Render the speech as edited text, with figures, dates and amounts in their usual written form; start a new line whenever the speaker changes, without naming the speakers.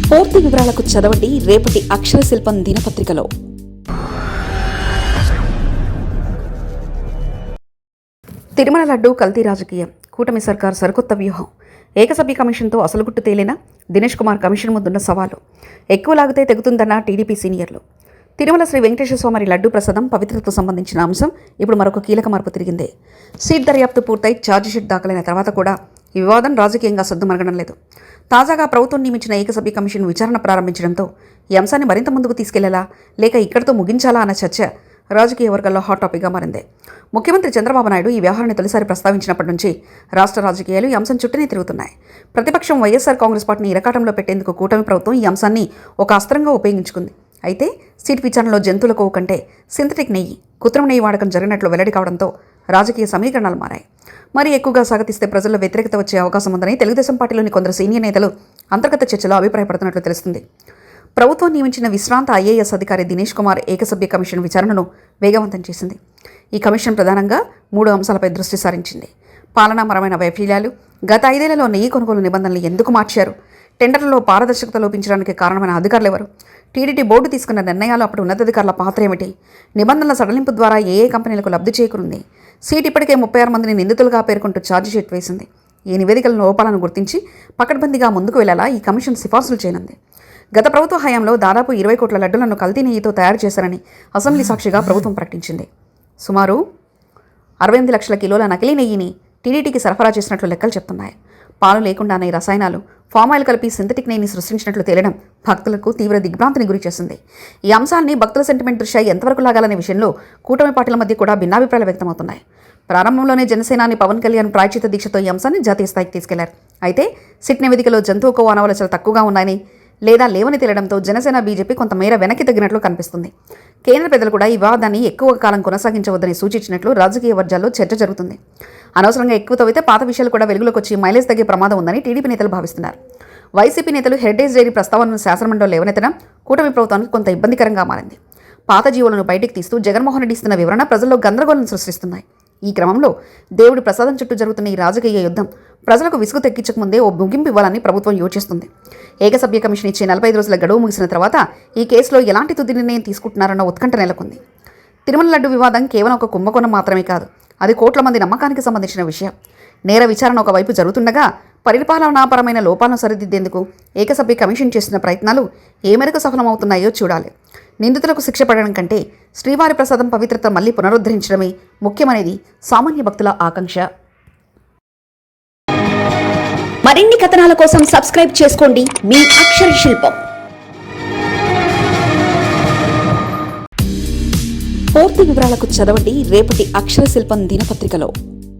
పూర్తి వివరాలకు చదవండి రేపటి అక్షర శిల్పం దినపత్రికలో. తిరుమల లడ్డు కల్తీ రాజకీయం, కూటమి సర్కార్ సరికొత్త వ్యూహం, ఏకసభ్య కమిషన్తో అసలు గుట్టు తేలిన దినేష్ కుమార్ కమిషన్ ముందున్న సవాలు, ఎక్కువ లాగితే తెగుతుందన్న టీడీపీ సీనియర్లు. తిరుమల శ్రీ వెంకటేశ్వర స్వామి లడ్డు ప్రసాదం పవిత్రతకు సంబంధించిన అంశం ఇప్పుడు మరొక కీలక మార్పు తిరిగింది. సీట్ దర్యాప్తు పూర్తయి ఛార్జిషీట్ దాఖలైన తర్వాత కూడా ఈ వివాదం రాజకీయంగా సద్దుమరగడం లేదు. తాజాగా ప్రభుత్వం నియమించిన ఏకసభ్య కమిషన్ విచారణ ప్రారంభించడంతో ఈ అంశాన్ని మరింత ముందుకు తీసుకెళ్లేలా లేక ఇక్కడితో ముగించాలా అన్న చర్చ రాజకీయ వర్గాల్లో హాట్ టాపిక్గా మారింది. ముఖ్యమంత్రి చంద్రబాబు నాయుడు ఈ వ్యవహారాన్ని తొలిసారి ప్రస్తావించినప్పటి నుంచి రాష్ట్ర రాజకీయాలు ఈ అంశం చుట్టూనే తిరుగుతున్నాయి. ప్రతిపక్షం వైఎస్ఆర్ కాంగ్రెస్ పార్టీని ఇరకాటంలో పెట్టేందుకు కూటమి ప్రభుత్వం ఈ అంశాన్ని ఒక అస్త్రంగా ఉపయోగించుకుంది. అయితే సీట్ విచారణలో జంతువుల కొవ్వు కంటే సింథటిక్ నెయ్యి, కృత్రిమ నెయ్యి వాడకం జరిగినట్లు వెల్లడి కావడంతో రాజకీయ సమీకరణాలు మారాయి. మరీ ఎక్కువగా సాగతిస్తే ప్రజల్లో వ్యతిరేకత వచ్చే అవకాశం ఉందని తెలుగుదేశం పార్టీలోని కొందరు సీనియర్ నేతలు అంతర్గత చర్చలో అభిప్రాయపడుతున్నట్లు తెలుస్తుంది. ప్రభుత్వం నియమించిన విశ్రాంత ఐఏఎస్ అధికారి దినేష్ కుమార్ ఏకసభ్య కమిషన్ విచారణను వేగవంతం చేసింది. ఈ కమిషన్ ప్రధానంగా 3 అంశాలపై దృష్టి సారించింది. పాలనాపరమైన వైఫల్యాలు, గత 5 ఏళ్లలో నెయ్యి కొనుగోలు నిబంధనలు ఎందుకు మార్చారు, టెండర్లలో పారదర్శకత లోపించడానికి కారణమైన అధికారులు ఎవరు, టీడీటీ బోర్డు తీసుకున్న నిర్ణయాలు అప్పుడు ఉన్నతాధికారుల పాత్ర ఏమిటి, నిబంధనల సడలింపు ద్వారా ఏ కంపెనీలకు లబ్ధి చేకూరింది, సీట్ ఇప్పటికే 36 మందిని నిందితులుగా పేర్కొంటూ ఛార్జిషీట్ వేసింది. ఈ నివేదికల లోపాలను గుర్తించి పకడ్బందీగా ముందుకు వెళ్లేలా ఈ కమిషన్ సిఫార్సులు చేయనుంది. గత ప్రభుత్వ హయాంలో దాదాపు 20 కోట్ల లడ్డులను కల్తీ నెయ్యితో తయారు చేశారని అసెంబ్లీ సాక్షిగా ప్రభుత్వం ప్రకటించింది. సుమారు 68 లక్షల కిలోల నకిలీ నెయ్యిని టీడీటీకి సరఫరా చేసినట్లు లెక్కలు చెప్తున్నాయి. పాలు లేకుండానే రసాయనాలు, ఫామాయిల్ కలిపి సింథటిక్ నెయ్యిని సృష్టించినట్లు తేలడం భక్తులకు తీవ్ర దిగ్భ్రాంతిని గురి చేసింది. ఈ అంశాన్ని భక్తుల సెంటిమెంట్ దృష్ట్యా ఎంతవరకు లాగాలనే విషయంలో కూటమి పార్టీల మధ్య కూడా భిన్నాభిప్రాయాలు వ్యక్తమవుతున్నాయి. ప్రారంభంలోనే జనసేనాని పవన్ కళ్యాణ్ ప్రాయచిత దీక్షతో ఈ అంశాన్ని జాతీయ స్థాయికి తీసుకెళ్లారు. అయితే సిట్ నివేదికలో జంతువు కొవ్వు ఆనవాళ్లు చాలా తక్కువగా ఉన్నాయని లేదా లేవని తేలడంతో జనసేన, బీజేపీ కొంతమేర వెనక్కి తగ్గినట్లు కనిపిస్తుంది. కేంద్ర పెద్దలు కూడా ఈ వివాదాన్ని ఎక్కువ కాలం కొనసాగించవద్దని సూచించినట్లు రాజకీయ వర్గాల్లో చర్చ జరుగుతుంది. అనవసరంగా ఎక్కువ తవ్వితే పాత విషయాలు కూడా వెలుగులోకి వచ్చి మైలేజ్ తగ్గే ప్రమాదం ఉందని టీడీపీ నేతలు భావిస్తున్నారు. వైసీపీ నేతలు హెరిటేజ్ డైరీ ప్రస్తావనను శాసనమండలిలో లేవనెత్తడం కూటమి ప్రభుత్వానికి కొంత ఇబ్బందికరంగా మారింది. పాత జీవులను బయటికి తీస్తూ జగన్మోహన్ రెడ్డి ఇస్తున్న వివరణ ప్రజల్లో గందరగోళం సృష్టిస్తున్నాయి. ఈ క్రమంలో దేవుడి ప్రసాదం చుట్టూ జరుగుతున్న ఈ రాజకీయ యుద్ధం ప్రజలకు విసుగు తెక్కించకముందే ఓ ముగింపు ఇవ్వాలని ప్రభుత్వం యోచిస్తుంది. ఏకసభ్య కమిషన్ ఇచ్చే 45 రోజుల గడువు ముగిసిన తర్వాత ఈ కేసులో ఎలాంటి తుది నిర్ణయం తీసుకుంటున్నారన్న ఉత్కంఠ నెలకొంది. తిరుమల లడ్డు వివాదం కేవలం ఒక కుంభకోణం మాత్రమే కాదు, అది కోట్ల మంది నమ్మకానికి సంబంధించిన విషయం. నేర విచారణ ఒకవైపు జరుగుతుండగా పరిపాలనాపరమైన లోపాలను సరిదిద్దేందుకు ఏకసభ్య కమిషన్ చేసిన ప్రయత్నాలు ఏ మేరకు సఫలమవుతున్నాయో చూడాలి. నిందితులకు శిక్ష పడడం కంటే శ్రీవారి ప్రసాదం పవిత్రత మళ్లీ పునరుద్ధరించడమే ముఖ్యమనేది సామాన్య భక్తుల ఆకాంక్ష.
మరిన్ని కథనాల కోసం సబ్స్క్రైబ్ చేసుకోండి మీ అక్షర శిల్పం.
పూర్తి వివరాలకు చదవండి రేపటి అక్షర శిల్పం దినపత్రికలో.